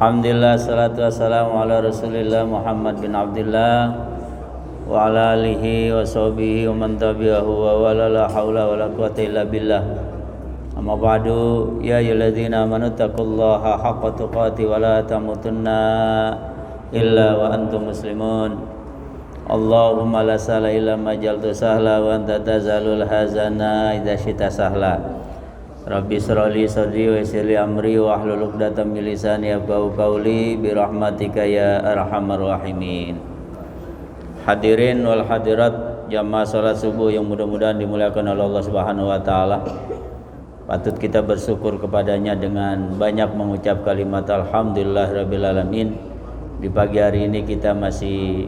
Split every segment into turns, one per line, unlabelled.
Alhamdulillah, salatu wassalamu ala Rasulillah Muhammad bin Abdullah wa ala alihi wa sahbihi wa man tabi'ahu wa wala la haula wa la quwata illa billah. Amma ba'du, ya ayyuhalladzina amanu taqullaha haqqa tuqatih wa la tamutunna illa wa antum muslimun. Allahumma la sahla illa ma jaltu sahla wa anta tazalul hazana idza syita sahla. Rabbi shrahli sadri wa yassir li amri wa hlul 'uqdatam min lisani yafqahu qawli bi rahmatika ya arhamar rahimin. Hadirin wal hadirat jamaah salat subuh yang mudah-mudahan dimuliakan oleh Allah Subhanahu wa taala. Patut kita bersyukur kepadanya dengan banyak mengucap kalimat alhamdulillahirabbil alamin. Di pagi hari ini kita masih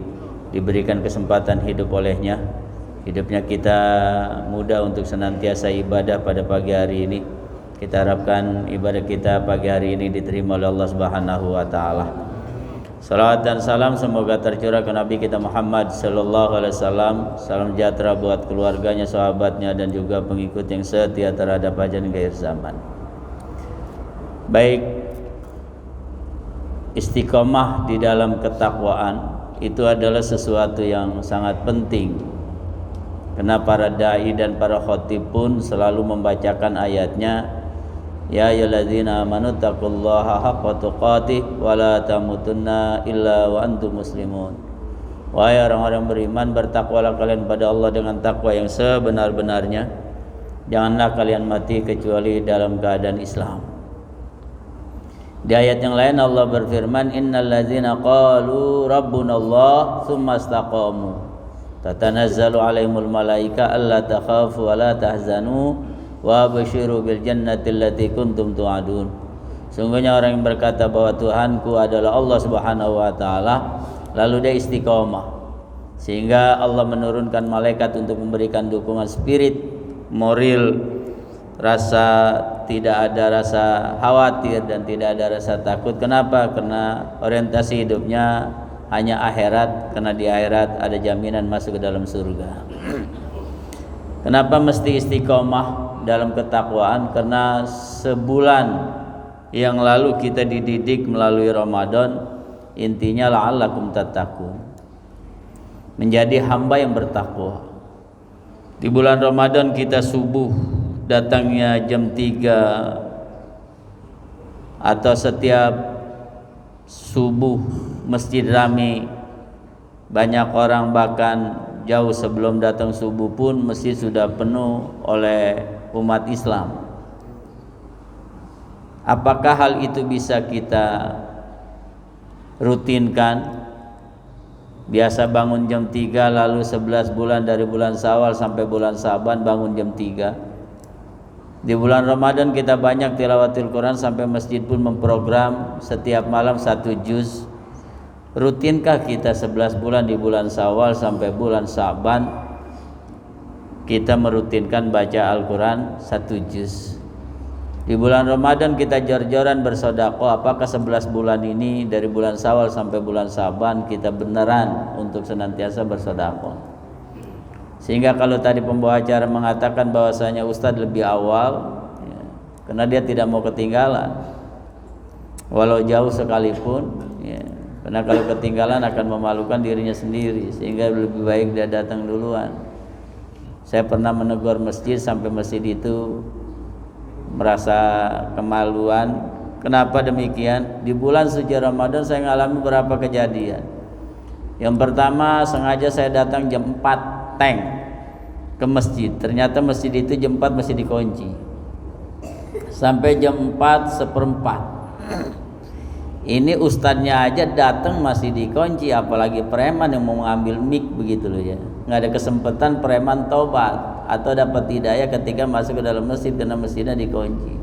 diberikan kesempatan hidup olehnya. Hidupnya kita mudah untuk senantiasa ibadah pada pagi hari ini. Kita harapkan ibadah kita pagi hari ini diterima oleh Allah Subhanahu wa taala. Salawat dan salam semoga tercurah ke Nabi kita Muhammad sallallahu alaihi wasallam. Salam sejahtera buat keluarganya, sahabatnya dan juga pengikut yang setia terhadap ajaran akhir zaman. Baik, istiqomah di dalam ketakwaan itu adalah sesuatu yang sangat penting. Karena para dai dan para khatib pun selalu membacakan ayatnya, ya ayyuhalladzina amanu taqullaha haqqa tuqatih wa la tamutunna illa wa antum muslimun. Wahai orang-orang beriman, bertakwalah kalian pada Allah dengan takwa yang sebenar-benarnya. Janganlah kalian mati kecuali dalam keadaan Islam. Di ayat yang lain Allah berfirman, innal ladzina qalu rabbunallah tsumma istaqamu tatanazzalu alaihimul malaika alla takhafu wa la tahzanu wa basyiru bil jannati allati kuntum tu'adun. Sungguhnya orang yang berkata bahwa Tuhanku adalah Allah Subhanahu wa taala, lalu dia istiqomah, sehingga Allah menurunkan malaikat untuk memberikan dukungan spirit, moral, tidak ada rasa khawatir dan tidak ada rasa takut. Kenapa? Karena orientasi hidupnya hanya akhirat, karena di akhirat ada jaminan masuk ke dalam surga. Kenapa mesti istiqomah dalam ketakwaan? Karena sebulan yang lalu kita dididik melalui Ramadan, intinya la'allakum tattaqun, menjadi hamba yang bertakwa. Di bulan Ramadan kita subuh datangnya jam 3 atau setiap subuh masjid ramai, banyak orang, bahkan jauh sebelum datang subuh pun masjid sudah penuh oleh umat Islam. Apakah hal itu bisa kita rutinkan? Biasa bangun jam 3, lalu 11 bulan dari bulan Syawal sampai bulan Syaban bangun jam 3. Di bulan Ramadan kita banyak tilawatil Quran sampai masjid pun memprogram setiap malam 1 juz. Rutinkah kita 11 bulan di bulan Syawal sampai bulan Syaban kita merutinkan baca Al-Quran 1 juz? Di bulan Ramadan kita jor-joran bersedekah. Apakah 11 bulan ini dari bulan Syawal sampai bulan Syaban kita beneran untuk senantiasa bersedekah? Sehingga kalau tadi pembawa acara mengatakan bahwasanya Ustadz lebih awal, ya, karena dia tidak mau ketinggalan, walau jauh sekalipun, ya, karena kalau ketinggalan akan memalukan dirinya sendiri, sehingga lebih baik dia datang duluan. Saya pernah menegur masjid sampai masjid itu merasa kemaluan. Kenapa demikian? Di bulan suci Ramadan saya mengalami beberapa kejadian. Yang pertama, sengaja saya datang jam 4 tank ke masjid. Ternyata masjid itu jam 4 masih dikunci sampai jam 4:04. Ini ustadznya aja datang masih dikunci, apalagi preman yang mau mengambil mic begitu loh ya. Nggak ada kesempatan preman taubat atau dapat hidayah ketika masuk ke dalam masjid karena masjidnya dikunci.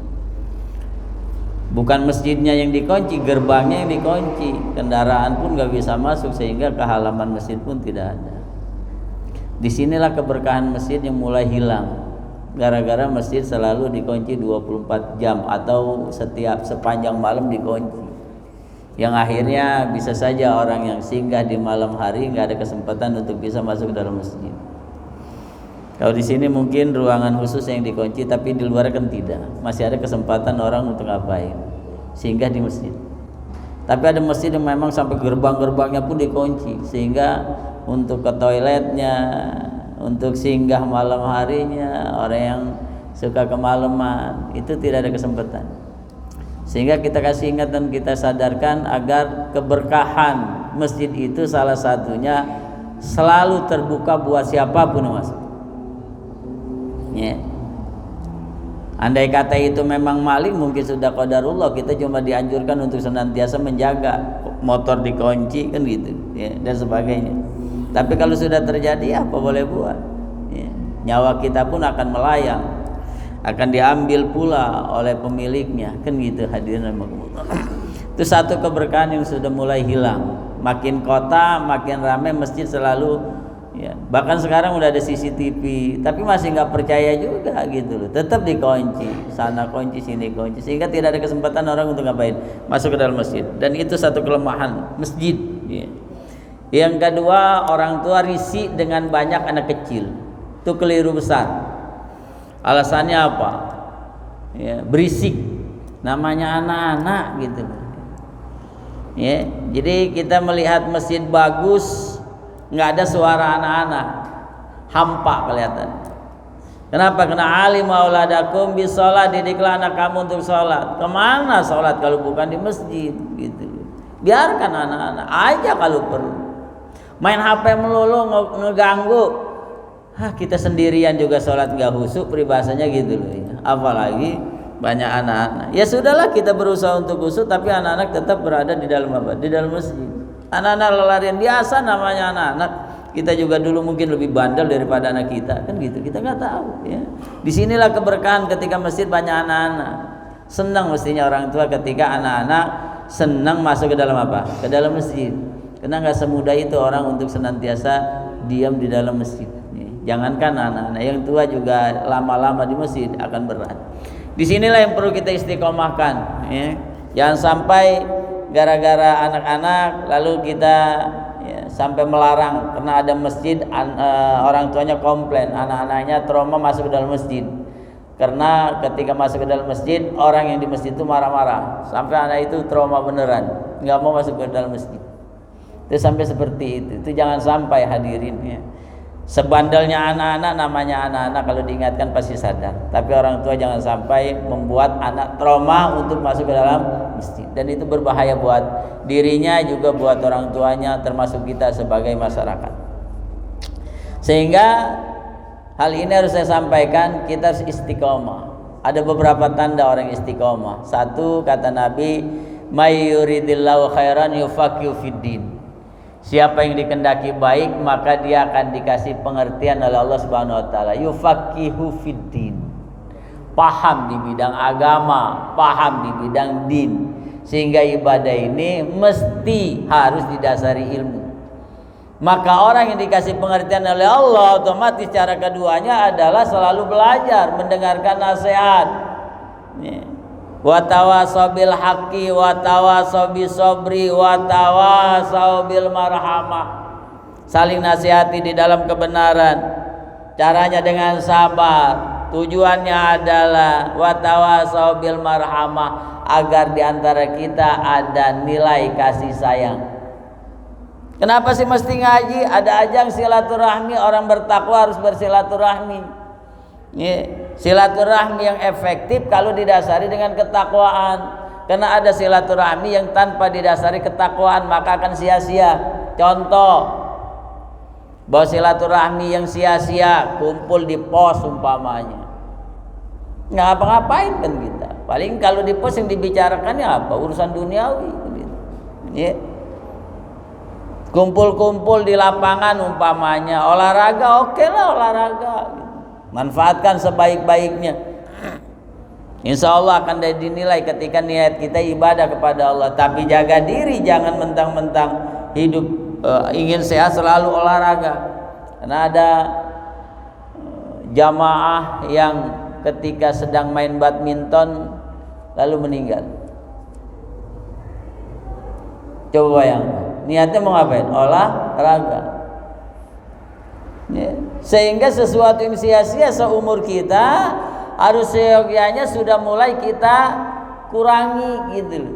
Bukan masjidnya yang dikunci, gerbangnya yang dikunci. Kendaraan pun nggak bisa masuk, sehingga ke halaman masjid pun tidak ada. Disinilah keberkahan masjid yang mulai hilang, gara-gara masjid selalu dikunci 24 jam atau sepanjang malam dikunci. Yang akhirnya bisa saja orang yang singgah di malam hari nggak ada kesempatan untuk bisa masuk ke dalam masjid. Kalau di sini mungkin ruangan khusus yang dikunci, tapi di luar kan tidak. Masih ada kesempatan orang untuk ngapain? Singgah di masjid. Tapi ada masjid yang memang sampai gerbang-gerbangnya pun dikunci, sehingga untuk ke toiletnya, untuk singgah malam harinya, orang yang suka kemalaman itu tidak ada kesempatan. Sehingga kita kasih ingat dan kita sadarkan agar keberkahan masjid itu salah satunya selalu terbuka buat siapapun yang masuk. Ya. Andai kata itu memang maling, mungkin sudah qadarullah, kita cuma dianjurkan untuk senantiasa menjaga motor dikunci kan gitu, ya, dan sebagainya. Tapi kalau sudah terjadi, apa boleh buat, ya. Nyawa kita pun akan melayang, akan diambil pula oleh pemiliknya, kan gitu hadirin rahimakumullah. Itu satu keberkahan yang sudah mulai hilang. Makin kota, makin ramai masjid selalu, ya. Bahkan sekarang udah ada CCTV, tapi masih nggak percaya juga gitu loh. Tetap dikunci, sana kunci, sini kunci, sehingga tidak ada kesempatan orang untuk ngapain, masuk ke dalam masjid. Dan itu satu kelemahan masjid, ya. Yang kedua, orang tua risih dengan banyak anak kecil. Itu keliru besar. Alasannya apa? Ya, berisik. Namanya anak-anak gitu. Ya, jadi kita melihat masjid bagus, nggak ada suara anak-anak, hampa kelihatan. Kenapa? Kena alim auladakum bis sholat, didiklah anak kamu untuk sholat. Kemana sholat kalau bukan di masjid gitu. Biarkan anak-anak aja kalau perlu. Main HP melulu ngeganggu. Kita sendirian juga sholat nggak khusyuk, peribahasanya gitu loh ya. Apalagi banyak anak-anak. Ya sudahlah, kita berusaha untuk khusyuk, tapi anak-anak tetap berada di dalam apa? Di dalam masjid. Anak-anak lelarian biasa, namanya anak-anak. Kita juga dulu mungkin lebih bandel daripada anak kita, kan gitu. Kita nggak tahu ya. Disinilah keberkahan ketika masjid banyak anak-anak. Senang mestinya orang tua ketika anak-anak senang masuk ke dalam apa? Ke dalam masjid. Karena nggak semudah itu orang untuk senantiasa diam di dalam masjid. Jangankan anak-anak, yang tua juga lama-lama di masjid akan berat. Disinilah yang perlu kita istiqomahkan, ya. Jangan sampai gara-gara anak-anak lalu kita, ya, sampai melarang karena ada masjid, orang tuanya komplain, anak-anaknya trauma masuk ke dalam masjid. Karena ketika masuk ke dalam masjid, orang yang di masjid itu marah-marah, sampai anak itu trauma beneran, nggak mau masuk ke dalam masjid. Itu sampai seperti itu jangan sampai hadirin, ya. Sebandelnya anak-anak, namanya anak-anak, kalau diingatkan pasti sadar. Tapi orang tua jangan sampai membuat anak trauma untuk masuk ke dalam masjid. Dan itu berbahaya buat dirinya juga buat orang tuanya, termasuk kita sebagai masyarakat. Sehingga hal ini harus saya sampaikan, kita harus istiqomah. Ada beberapa tanda orang istiqomah. Satu, kata Nabi, may yuridillahu khairan yufaqihu fiddin. Siapa yang dikehendaki baik, maka dia akan dikasih pengertian oleh Allah Subhanahu wa taala. Yufaqihu fiddin. Paham di bidang agama, paham di bidang din. Sehingga ibadah ini mesti harus didasari ilmu. Maka orang yang dikasih pengertian oleh Allah, otomatis cara keduanya adalah selalu belajar, mendengarkan nasihat. Wa tawasaw bil haqqi wa tawasaw bis sabri wa tawasaw bil marhamah. Saling nasihati di dalam kebenaran. Caranya dengan sabar. Tujuannya adalah wa tawasaw bil marhamah, agar di antara kita ada nilai kasih sayang. Kenapa sih mesti ngaji? Ada ajang silaturahmi, orang bertakwa harus bersilaturahmi. Silaturahmi yang efektif kalau didasari dengan ketakwaan. Karena ada silaturahmi yang tanpa didasari ketakwaan maka akan sia-sia. Contoh, bahwa silaturahmi yang sia-sia, kumpul di pos umpamanya, nggak apa-ngapain kan kita. Paling kalau di pos yang dibicarakannya apa? Urusan duniawi gitu. Kumpul-kumpul di lapangan umpamanya, olahraga, oke lah olahraga gitu. Manfaatkan sebaik-baiknya. Insya Allah akan dinilai ketika niat kita ibadah kepada Allah. Tapi jaga diri, jangan mentang-mentang hidup ingin sehat selalu olahraga. Karena ada jamaah yang ketika sedang main badminton lalu meninggal. Coba bayangkan, niatnya mau ngapain? Olahraga. Sehingga sesuatu yang sia-sia seumur kita harus seyogyanya sudah mulai kita kurangi gitu loh.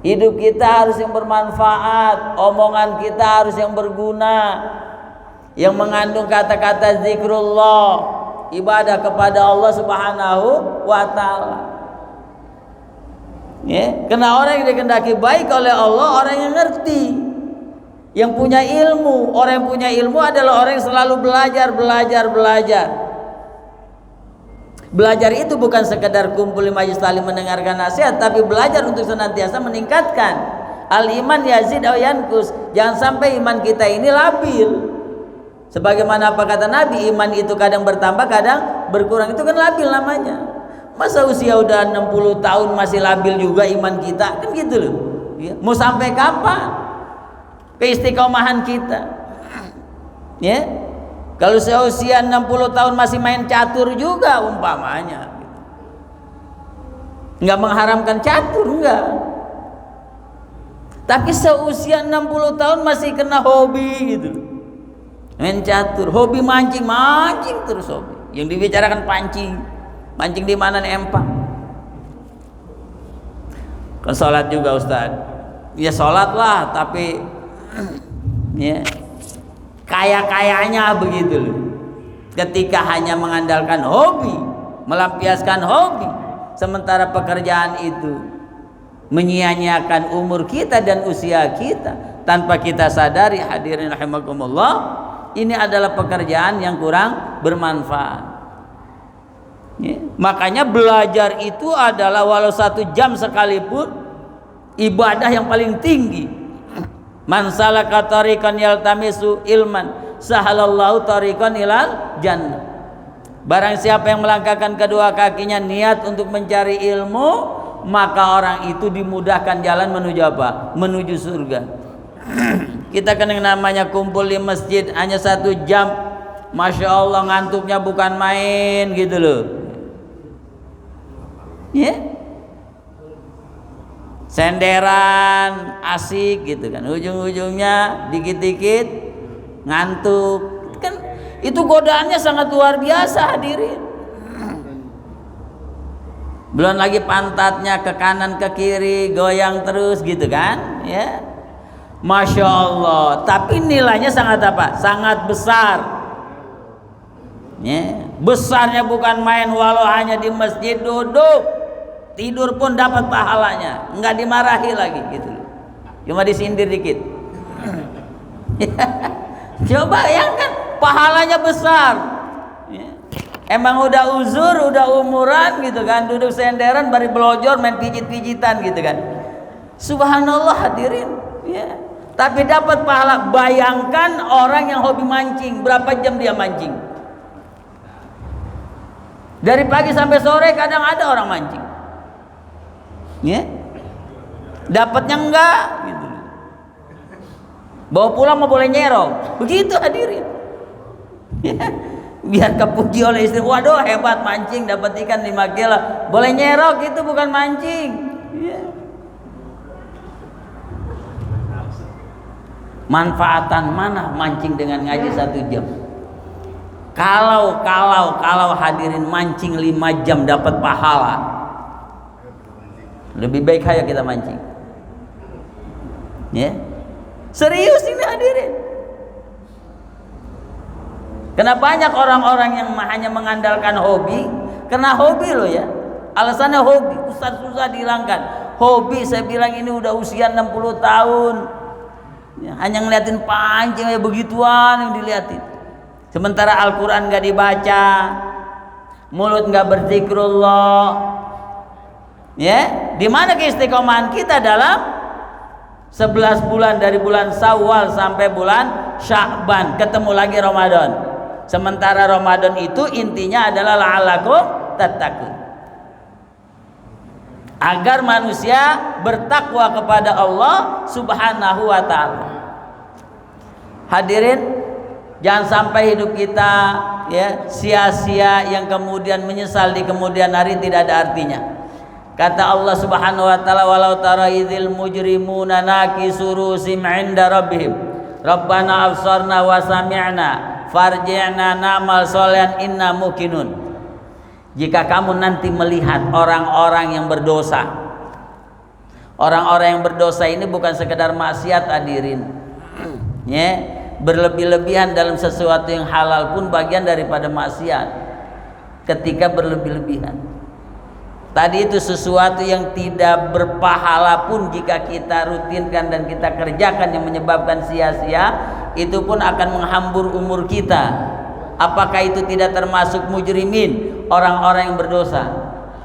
Hidup kita harus yang bermanfaat, omongan kita harus yang berguna, yang mengandung kata-kata zikrullah, ibadah kepada Allah Subhanahu wa taala. Ya, karena orang yang dikehendaki baik oleh Allah, orang yang ngerti, yang punya ilmu. Orang yang punya ilmu adalah orang yang selalu belajar. Belajar itu bukan sekedar kumpul di majelis taklim mendengarkan nasihat, tapi belajar untuk senantiasa meningkatkan. Al-iman yazid aw yanqus. Jangan sampai iman kita ini labil. Sebagaimana apa kata Nabi, iman itu kadang bertambah, kadang berkurang. Itu kan labil namanya. Masa usia udah 60 tahun masih labil juga iman kita? Kan gitu loh. Ya. Mau sampai kapan keistiqomahan kita? Ya. Kalau seusia 60 tahun masih main catur juga umpamanya, nggak mengharamkan catur, enggak. Tapi seusia 60 tahun masih kena hobi gitu, main catur, hobi mancing terus hobi. Yang dibicarakan mancing di mana nih empang? Kan sholat juga Ustaz, ya sholat lah, tapi ya. Kayaknya begitu loh. Ketika hanya mengandalkan hobi, melampiaskan hobi, sementara pekerjaan itu menyia-nyiakan umur kita dan usia kita tanpa kita sadari, hadirin rahimakumullah, ini adalah pekerjaan yang kurang bermanfaat. Ya. Makanya belajar itu adalah walau 1 jam sekalipun ibadah yang paling tinggi. Man salaka tariqan yaltamisu ilman sahalallahu tariqan ilal jannah. Barang siapa yang melangkahkan kedua kakinya niat untuk mencari ilmu, maka orang itu dimudahkan jalan menuju apa? Menuju surga. Kita kan yang namanya kumpul di masjid hanya 1 jam, Masya Allah ngantuknya bukan main gitu loh. Ya yeah? Senderan asik gitu kan, ujung-ujungnya dikit-dikit ngantuk kan, itu godaannya sangat luar biasa hadirin. Belum lagi pantatnya ke kanan ke kiri goyang terus gitu kan ya, Masya Allah. Tapi nilainya sangat apa? Sangat besar ya. Besarnya bukan main, walau hanya di masjid duduk tidur pun dapat pahalanya, nggak dimarahi lagi gitu, cuma disindir dikit. Coba bayangkan, pahalanya besar. Emang udah uzur, udah umuran gitu kan, duduk senderan, bari belojor, main pijit-pijitan gitu kan. Subhanallah hadirin. Ya. Tapi dapat pahala. Bayangkan orang yang hobi mancing, berapa jam dia mancing? Dari pagi sampai sore kadang ada orang mancing. Ya, dapatnya enggak gitu. Bawa pulang mau boleh nyerong, begitu hadirin. Ya, biar kepuji oleh istri, waduh hebat mancing dapat ikan 5 kilo, boleh nyerok, itu bukan mancing. Ya. Manfaatan mana mancing dengan ngaji 1 jam? Kalau hadirin mancing 5 jam dapat pahala, lebih baik aja kita mancing. Ya. Serius ini hadirin. Karena banyak orang-orang yang hanya mengandalkan hobi, karena hobi loh ya. Alasannya hobi, susah dihilangkan. Hobi, saya bilang ini udah usia 60 tahun. Ya, hanya ngeliatin pancing ya, begituan yang diliatin. Sementara Al-Qur'an enggak dibaca, mulut enggak berzikrullah. Ya, di mana keistiqomahan kita dalam 11 bulan dari bulan Syawal sampai bulan Sya'ban, ketemu lagi Ramadan. Sementara Ramadan itu intinya adalah la'allakum tattaqun. Agar manusia bertakwa kepada Allah Subhanahu wa taala. Hadirin, jangan sampai hidup kita ya sia-sia yang kemudian menyesal di kemudian hari tidak ada artinya. Kata Allah Subhanahu wa taala, walau tara idzil mujrimuna nakisu rusim 'inda rabbihim rabbana absarna wa sami'na farji'na na'mal sholihan inna muqinun. Jika kamu nanti melihat orang-orang yang berdosa Orang-orang yang berdosa ini bukan sekedar maksiat hadirin. Ya, berlebih-lebihan dalam sesuatu yang halal pun bagian daripada maksiat. Ketika berlebih-lebihan. Tadi itu sesuatu yang tidak berpahala pun jika kita rutinkan dan kita kerjakan yang menyebabkan sia-sia, itu pun akan menghambur umur kita. Apakah itu tidak termasuk mujrimin, orang-orang yang berdosa?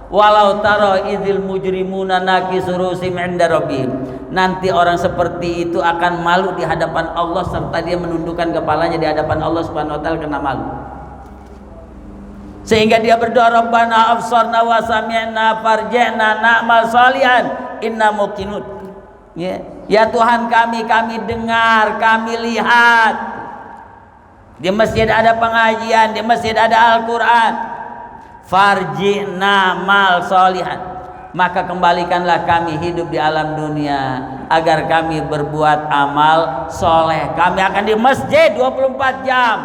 Walau taro idzil mujrimuna nakisu rusim 'inda rabbihim. Nanti orang seperti itu akan malu di hadapan Allah serta dia menundukkan kepalanya di hadapan Allah Subhanahu wa taala karena malu. Sehingga dia berdoa, Rabbana absarna wa sami'na farji'na na'mal salihan inna muqinun. Ya Tuhan kami dengar, kami lihat. Di masjid ada pengajian, di masjid ada Al-Qur'an. Farji'na mal solihan, maka kembalikanlah kami hidup di alam dunia agar kami berbuat amal soleh. Kami akan di masjid 24 jam.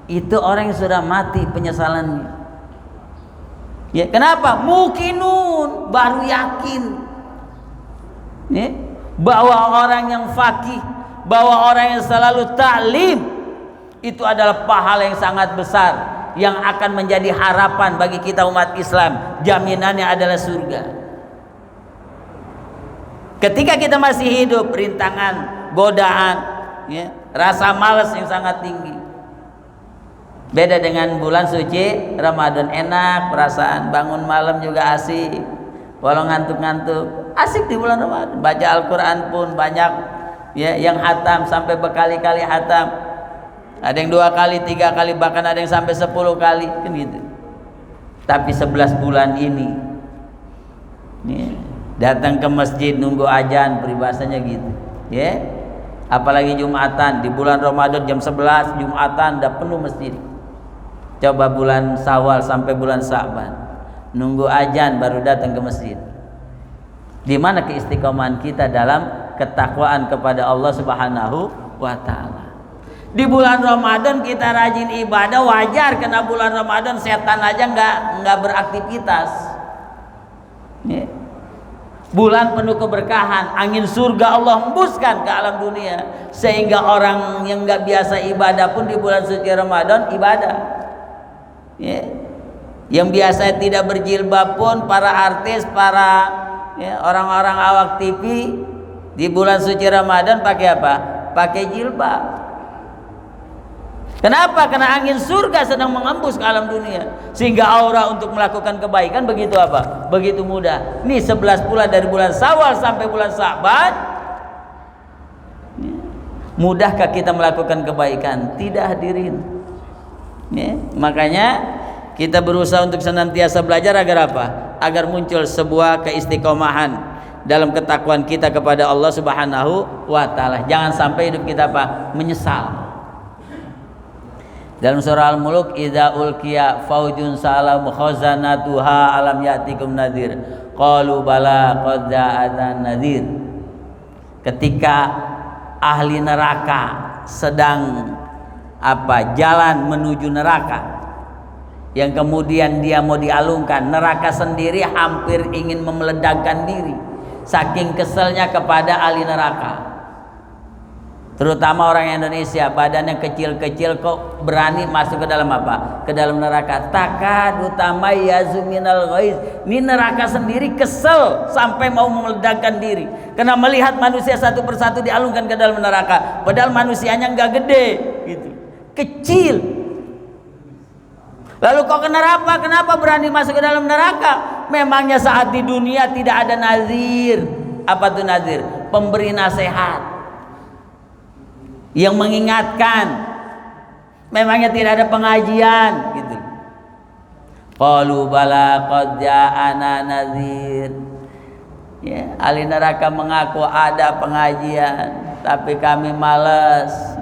Itu orang yang sudah mati penyesalannya. Ya, kenapa? Mukinun, baru yakin. Ya, bahwa orang yang faqih, bahwa orang yang selalu ta'lim itu adalah pahala yang sangat besar, yang akan menjadi harapan bagi kita umat Islam. Jaminannya adalah surga. Ketika kita masih hidup, rintangan, godaan, ya, rasa malas yang sangat tinggi. Beda dengan bulan suci Ramadan, enak perasaan, bangun malam juga asik, walau ngantuk-ngantuk, asik di bulan Ramadan. Baca Al-Quran pun banyak, ya, yang hatam sampai berkali-kali hatam. Ada yang 2 kali, 3 kali, bahkan ada yang sampai 10 kali, kan gitu. Tapi 11 bulan ini, ya, datang ke masjid nunggu azan, peribahasanya gitu, ya. Apalagi Jumatan di bulan Ramadan jam 11 Jumatan udah penuh masjid. Coba bulan Syawal sampai bulan Sa'ban, nunggu azan baru datang ke masjid. Di mana keistiqomahan kita dalam ketakwaan kepada Allah Subhanahu wa taala? Di bulan Ramadan kita rajin ibadah, wajar, karena bulan Ramadan setan aja nggak beraktivitas. Ya. Bulan penuh keberkahan, angin surga Allah hembuskan ke alam dunia, sehingga orang yang nggak biasa ibadah pun di bulan suci Ramadan ibadah. Ya. Yang biasa tidak berjilbab pun, para artis, para, ya, orang-orang awak TV di bulan suci Ramadan pakai apa? Pakai jilbab. Kenapa? Karena angin surga sedang mengembus ke alam dunia, sehingga aura untuk melakukan kebaikan begitu apa? Begitu mudah. Nih 11 bulan dari bulan Syawal sampai bulan Sa'ban. Mudahkah kita melakukan kebaikan? Tidak, hadirin. Ya, makanya kita berusaha untuk senantiasa belajar agar apa? Agar muncul sebuah keistiqomahan dalam ketakwaan kita kepada Allah Subhanahu wa taala. Jangan sampai hidup kita apa? Menyesal. Dalam surah Al-Mulk, idza ulqiya faujun salam khazanatuha alam ya'tikum nadhir qalu bala qad ja'ana nadhir. Ketika ahli neraka sedang jalan menuju neraka, yang kemudian dia mau dialungkan, neraka sendiri hampir ingin memeledakkan diri saking keselnya kepada ahli neraka. Terutama orang Indonesia, badannya kecil-kecil kok berani masuk ke dalam apa? Ke dalam neraka. Takad utama yazuminal ghaiz. Ini neraka sendiri kesel sampai mau meledakkan diri karena melihat manusia satu persatu dialungkan ke dalam neraka, padahal manusianya nggak gede, gitu, kecil. Lalu kok kenapa berani masuk ke dalam neraka? Memangnya saat di dunia tidak ada nazir. Apa tuh nazir? Pemberi nasihat yang mengingatkan. Memangnya tidak ada pengajian, gitu. Qalu bala qad ja'ana nadhir. Ya, ahli neraka mengaku ada pengajian, tapi kami malas.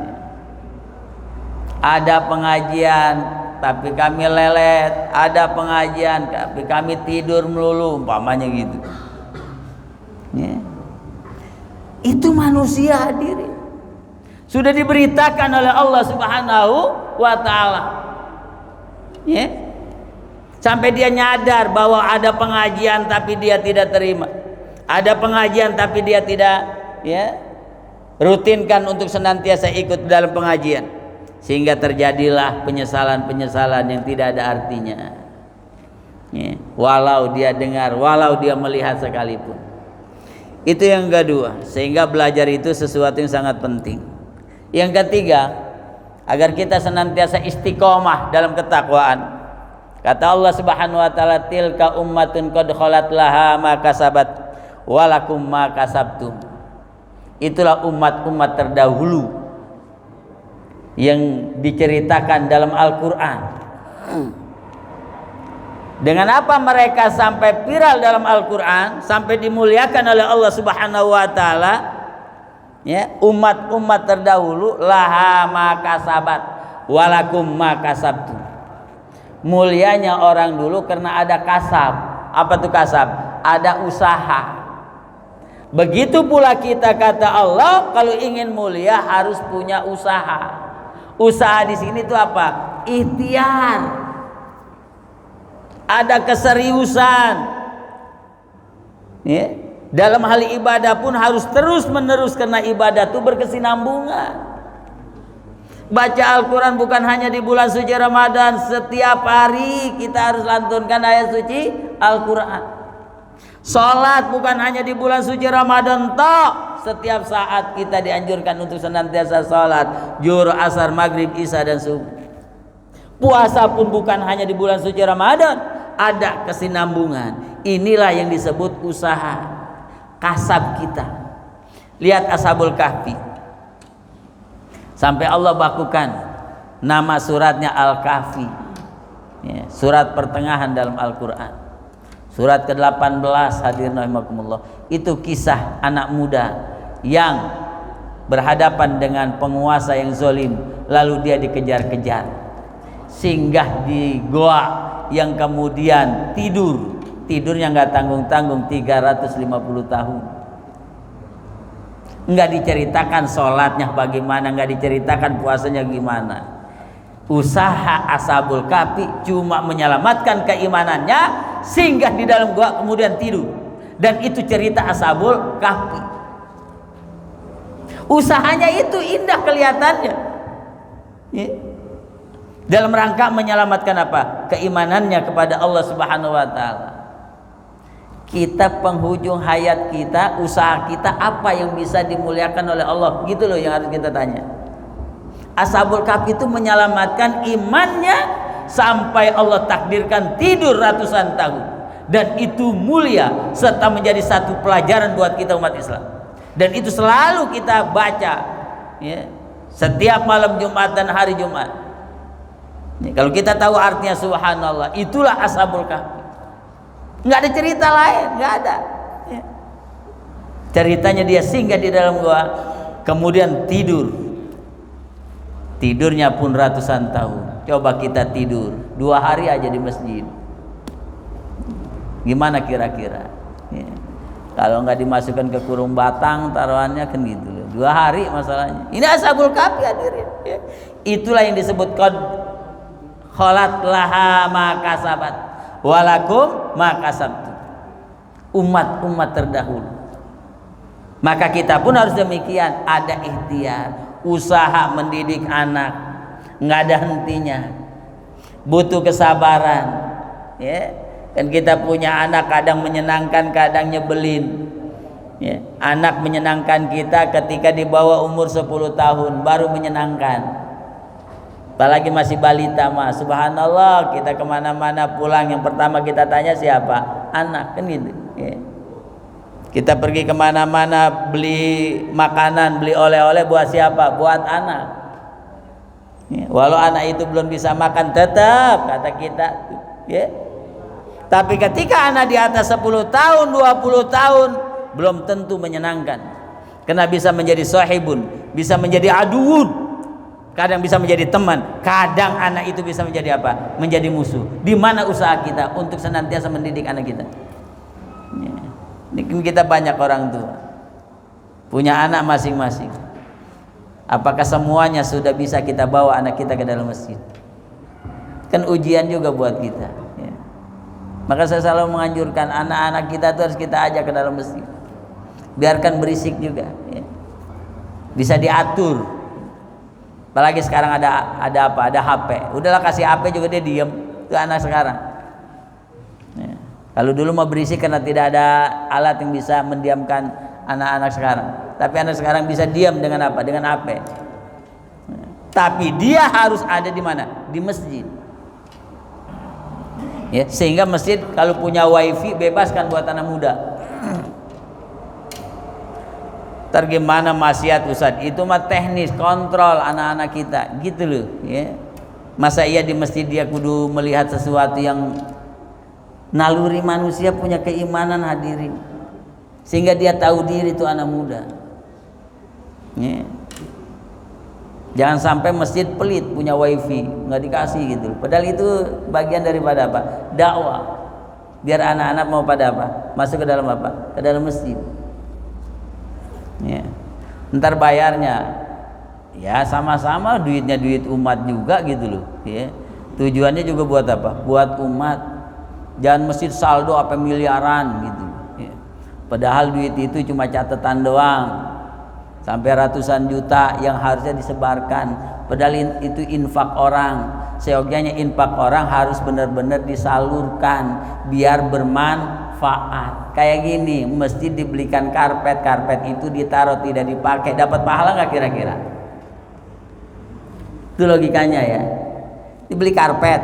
Ada pengajian, tapi kami lelet. Ada pengajian, tapi kami tidur melulu, umpamanya gitu. Ya. Itu manusia, hadirin. Sudah diberitakan oleh Allah Subhanahu wa taala. Ya. Sampai dia nyadar bahwa ada pengajian tapi dia tidak terima. Ada pengajian tapi dia tidak rutinkan untuk senantiasa ikut dalam pengajian, sehingga terjadilah penyesalan-penyesalan yang tidak ada artinya. Walau dia dengar, walau dia melihat sekalipun. Itu yang kedua, sehingga belajar itu sesuatu yang sangat penting. Yang ketiga, agar kita senantiasa istiqomah dalam ketakwaan. Kata Allah Subhanahu wa taala, tilka ummatun qad khalat laha ma kasabat walakum ma kasabtum. Itulah umat-umat terdahulu yang diceritakan dalam Al-Qur'an. Dengan apa mereka sampai viral dalam Al-Qur'an, sampai dimuliakan oleh Allah Subhanahu wa taala? Umat-umat terdahulu laha ma kasabat walakum ma kasabtum. Mulianya orang dulu karena ada kasab. Apa tuh kasab? Ada usaha. Begitu pula kita, kata Allah, kalau ingin mulia harus punya usaha. Usaha di sini tuh apa? Ikhtiar. Ada keseriusan. Dalam hal ibadah pun harus terus menerus, karena ibadah itu berkesinambungan. Baca Al-Quran bukan hanya di bulan suci Ramadan, setiap hari kita harus lantunkan ayat suci Al-Quran. Sholat bukan hanya di bulan suci Ramadan toh, setiap saat kita dianjurkan untuk senantiasa sholat, zuhur, asar, maghrib, isya dan subuh. Puasa pun bukan hanya di bulan suci Ramadan, ada kesinambungan. Inilah yang disebut usaha, kasab kita. Lihat Ashabul Kahfi, sampai Allah bakukan nama suratnya Al-Kahfi, surat pertengahan dalam Al-Quran. Surat ke-18, hadirin rahimakumullah. Itu kisah anak muda yang berhadapan dengan penguasa yang zalim, lalu dia dikejar-kejar, singgah di goa yang kemudian tidurnya nggak tanggung-tanggung 350 tahun. Nggak diceritakan sholatnya bagaimana, nggak diceritakan puasanya gimana. Usaha Ashabul Kahfi cuma menyelamatkan keimanannya, singgah di dalam gua kemudian tidur. Dan itu cerita Ashabul Kahfi. Usahanya itu indah kelihatannya, dalam rangka menyelamatkan apa? Keimanannya kepada Allah Subhanahu wa taala. Kita penghujung hayat kita, usaha kita apa yang bisa dimuliakan oleh Allah? Gitu loh yang harus kita tanya. Ashabul Kahfi itu menyelamatkan imannya sampai Allah takdirkan tidur ratusan tahun, dan itu mulia serta menjadi satu pelajaran buat kita umat Islam. Dan itu selalu kita baca, setiap malam Jumat dan hari Jumat. Kalau kita tahu artinya, subhanallah, itulah Ashabul Kahfi. Nggak ada cerita lain, nggak ada. Ceritanya dia singgah di dalam gua, kemudian tidurnya pun ratusan tahun. Coba kita tidur 2 hari aja di masjid, gimana kira-kira? Kalau nggak dimasukkan ke kurung batang, taruhannya kan gitu. 2 hari masalahnya. Ini Ashabul Kahfi, hadirin. Itulah yang disebut qad khalat laha ma kasabat walakum ma kasabtum. Umat-umat terdahulu. Maka kita pun harus demikian, ada ikhtiar, usaha mendidik anak, nggak ada hentinya, butuh kesabaran. Dan kita punya anak, kadang menyenangkan, kadang nyebelin. Anak menyenangkan kita ketika di bawah umur 10 tahun, baru menyenangkan. Apalagi masih balita mah, subhanallah, kita kemana-mana pulang yang pertama kita tanya siapa? Anak, kan gitu. Kita pergi kemana-mana beli makanan, beli oleh-oleh buat siapa? Buat anak. Walau anak itu belum bisa makan, tetap kata kita. Tapi ketika anak di atas 10 tahun, 20 tahun, belum tentu menyenangkan. Karena bisa menjadi sahibun, bisa menjadi aduun. Kadang bisa menjadi teman, kadang anak itu bisa menjadi apa? Menjadi musuh. Di mana usaha kita untuk senantiasa mendidik anak kita? Ini kita banyak orang tua punya anak masing-masing. Apakah semuanya sudah bisa kita bawa anak kita ke dalam masjid? Kan ujian juga buat kita. Maka saya selalu menganjurkan anak-anak kita itu harus kita ajak ke dalam masjid. biarkan berisik juga, ya. Bisa diatur. Apalagi sekarang ada apa? Ada HP. Udahlah kasih HP juga dia diem. Itu anak sekarang. Ya. Kalau dulu mau berisik karena tidak ada alat yang bisa mendiamkan anak-anak sekarang. Tapi anak sekarang bisa diam dengan apa? Dengan HP. Ya. Tapi dia harus ada di mana? Di masjid. Ya, sehingga masjid kalau punya wifi bebaskan buat anak muda. Ntar gimana maksiat Ustaz? Itu mah teknis, kontrol anak-anak kita, gitu loh, ya. Masa iya di masjid dia kudu melihat sesuatu yang naluri manusia punya keimanan hadirin, sehingga dia tahu diri itu anak muda, ya. Jangan sampai masjid pelit punya wifi nggak dikasih gitu. Padahal itu bagian daripada apa? Dakwah. Biar anak-anak mau pada apa? Masuk ke dalam apa? Ke dalam masjid. Ya. Ntar bayarnya ya sama-sama duitnya duit umat juga gitu loh, ya. Tujuannya juga buat apa? Buat umat. Jangan masjid saldo apa miliaran gitu, ya. Padahal duit itu cuma catatan doang, sampai ratusan juta yang harusnya disebarkan. Padahal itu infak orang. Seyogyanya infak orang harus benar-benar disalurkan biar bermanfaat. Kayak gini, masjid dibelikan karpet, karpet itu ditaruh tidak dipakai, dapat pahala nggak kira-kira? Itu logikanya ya. Dibeli karpet,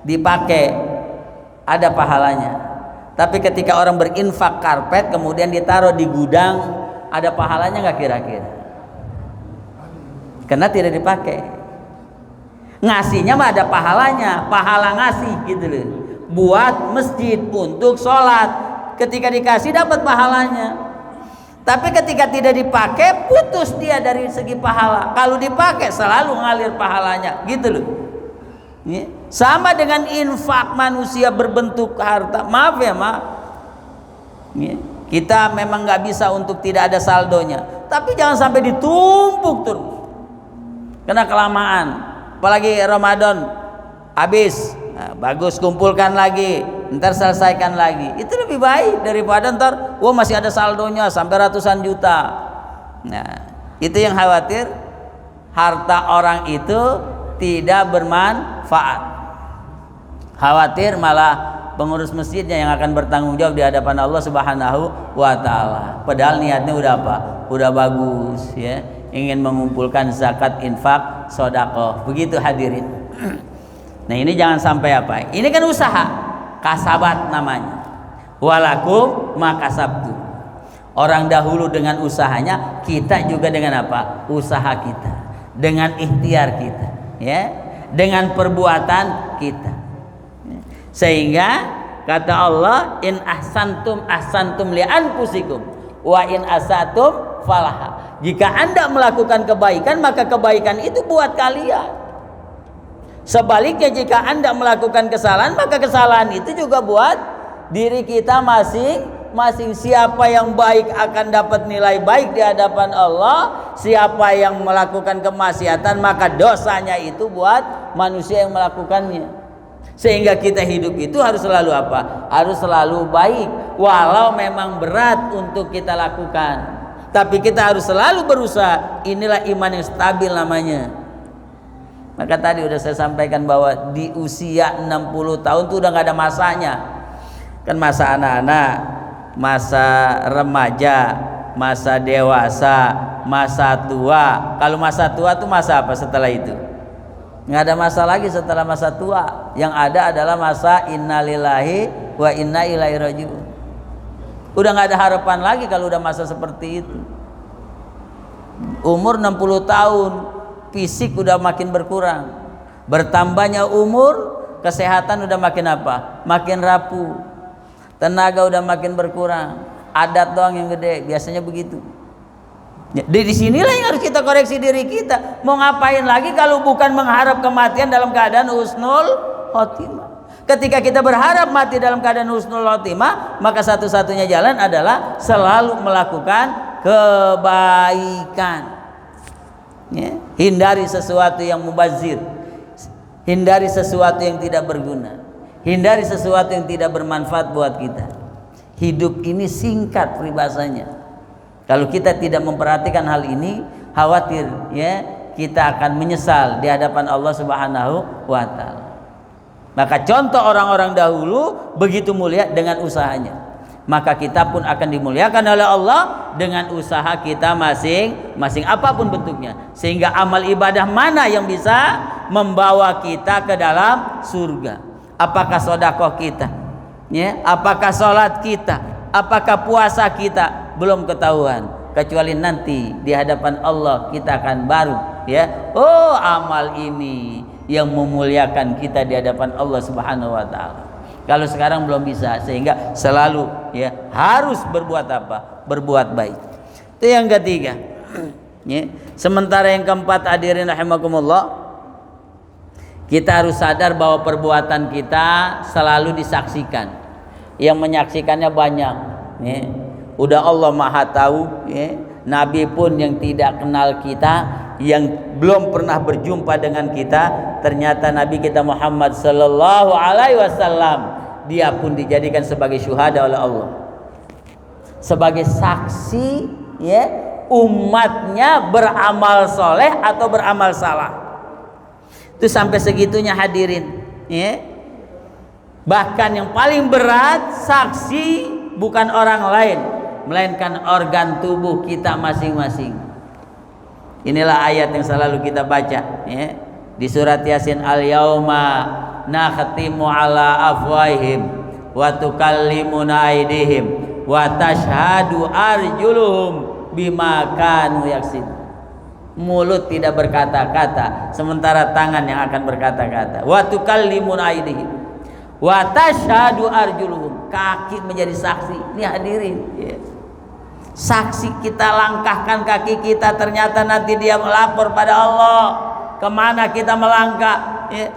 dipakai, ada pahalanya. Tapi ketika orang berinfak karpet kemudian ditaruh di gudang, ada pahalanya nggak kira-kira? Karena tidak dipakai. Ngasihnya mah ada pahalanya, pahala ngasih gitu loh. Buat masjid untuk sholat. Ketika dikasih dapat pahalanya. Tapi ketika tidak dipakai putus dia dari segi pahala. Kalau dipakai selalu ngalir pahalanya, gitu loh. Ya. Sama dengan infak manusia berbentuk harta. Maaf ya, maaf. Ya. Kita memang nggak bisa untuk tidak ada saldonya. Tapi jangan sampai ditumpuk terus. Karena kelamaan. Apalagi Ramadan habis. Nah, bagus, kumpulkan lagi, ntar selesaikan lagi. Itu lebih baik daripada ntar masih ada saldonya sampai ratusan juta. Nah, itu yang khawatir harta orang itu tidak bermanfaat. Khawatir malah pengurus masjidnya yang akan bertanggung jawab di hadapan Allah Subhanahu wa taala. Padahal niatnya udah apa? Udah bagus, ya. Ingin mengumpulkan zakat, infak, sedekah. Begitu hadirin. Nah, ini jangan sampai apa? Ini kan usaha, kasabat namanya. Walakum makasabtu. Orang dahulu dengan usahanya, kita juga dengan apa? Usaha kita, dengan ikhtiar kita, ya, dengan perbuatan kita. Sehingga kata Allah, in ahsantum ahsantum li anfusikum wa in asatum falaha. Jika Anda melakukan kebaikan, maka kebaikan itu buat kalian. Sebaliknya jika Anda melakukan kesalahan, maka kesalahan itu juga buat diri kita masing-masing. Siapa yang baik akan dapat nilai baik di hadapan Allah. Siapa yang melakukan kemaksiatan, maka dosanya itu buat manusia yang melakukannya. Sehingga kita hidup itu harus selalu apa? Harus selalu baik. Walau memang berat untuk kita lakukan, tapi kita harus selalu berusaha. Inilah iman yang stabil namanya. Maka tadi udah saya sampaikan bahwa di usia 60 tahun itu udah gak ada masanya. Kan masa anak-anak, masa remaja, masa dewasa, masa tua. Kalau masa tua itu masa apa setelah itu? Nggak ada masa lagi setelah masa tua. Yang ada adalah masa innalillahi wa inna ilaihi rajiun. Udah nggak ada harapan lagi kalau udah masa seperti itu. Umur 60 tahun, fisik udah makin berkurang. Bertambahnya umur, kesehatan udah makin apa? Makin rapuh. Tenaga udah makin berkurang. Adat doang yang gede, biasanya begitu. Di sinilah yang harus kita koreksi diri kita. Mau ngapain lagi kalau bukan mengharap kematian dalam keadaan husnul khotimah. Ketika kita berharap mati dalam keadaan husnul khotimah, maka satu-satunya jalan adalah selalu melakukan kebaikan. Ya. Hindari sesuatu yang mubazir. Hindari sesuatu yang tidak berguna. Hindari sesuatu yang tidak bermanfaat buat kita. Hidup ini singkat peribahasanya. Kalau kita tidak memperhatikan hal ini, khawatir ya kita akan menyesal di hadapan Allah Subhanahu wa taala. Maka contoh orang-orang dahulu begitu mulia dengan usahanya. Maka kita pun akan dimuliakan oleh Allah dengan usaha kita masing-masing apapun bentuknya. Sehingga amal ibadah mana yang bisa membawa kita ke dalam surga? Apakah sedekah kita? Ya, apakah salat kita? Apakah puasa kita? Belum ketahuan. Kecuali nanti di hadapan Allah kita akan baru ya. Oh, amal ini yang memuliakan kita di hadapan Allah Subhanahu wa taala. Kalau sekarang belum bisa, sehingga selalu ya harus berbuat apa? Berbuat baik. Itu yang ketiga. Ya. Sementara yang keempat, hadirin rahimakumullah, kita harus sadar bahwa perbuatan kita selalu disaksikan. Yang menyaksikannya banyak. Ya. Udah Allah Maha tahu. Ya. Nabi pun yang tidak kenal kita, yang belum pernah berjumpa dengan kita, ternyata Nabi kita Muhammad sallallahu alaihi wasallam dia pun dijadikan sebagai syuhada oleh Allah, sebagai saksi ya umatnya beramal soleh atau beramal salah. Itu sampai segitunya hadirin ya. Bahkan yang paling berat saksi bukan orang lain, melainkan organ tubuh kita masing-masing. Inilah ayat yang selalu kita baca ya. Di surat Yasin, al-yauma nakhtimu ala afwahihim wa tukallimuna aydihim wa tashhadu arjuluhum bima kanu yaksibun. Mulut tidak berkata-kata, sementara tangan yang akan berkata-kata. Wa tukallimuna aydihim wa tashhadu arjuluhum, kaki menjadi saksi. Ini hadirin ya. Saksi kita langkahkan kaki kita, ternyata nanti dia melapor pada Allah kemana kita melangkah ya.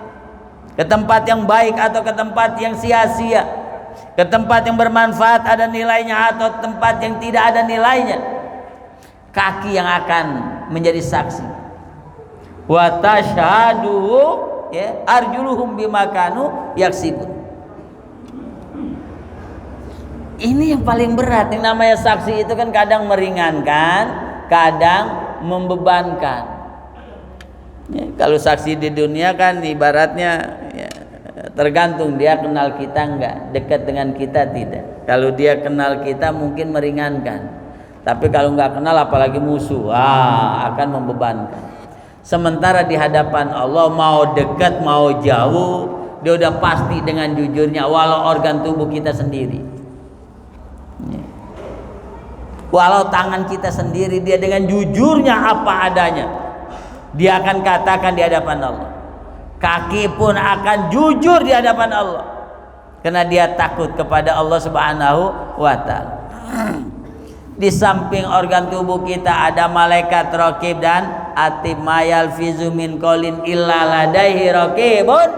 Ke tempat yang baik atau ke tempat yang sia-sia, ke tempat yang bermanfaat ada nilainya atau tempat yang tidak ada nilainya. Kaki yang akan menjadi saksi. Wa tashhadu ya arjuluhum bima kanu yaksibun. Ini yang paling berat. Yang namanya saksi itu kan kadang meringankan, kadang membebankan. Ya, kalau saksi di dunia kan ibaratnya ya, tergantung dia kenal kita enggak, dekat dengan kita tidak. Kalau dia kenal kita mungkin meringankan, tapi kalau enggak kenal apalagi musuh, akan membebankan. Sementara di hadapan Allah mau dekat mau jauh, dia udah pasti dengan jujurnya, walau organ tubuh kita sendiri. Walau tangan kita sendiri, dia dengan jujurnya apa adanya dia akan katakan di hadapan Allah. Kaki pun akan jujur di hadapan Allah karena dia takut kepada Allah Subhanahu wa taala. Di samping organ tubuh kita ada malaikat raqib dan atid, mayal fizu min qaulin illa ladaihi raqibun.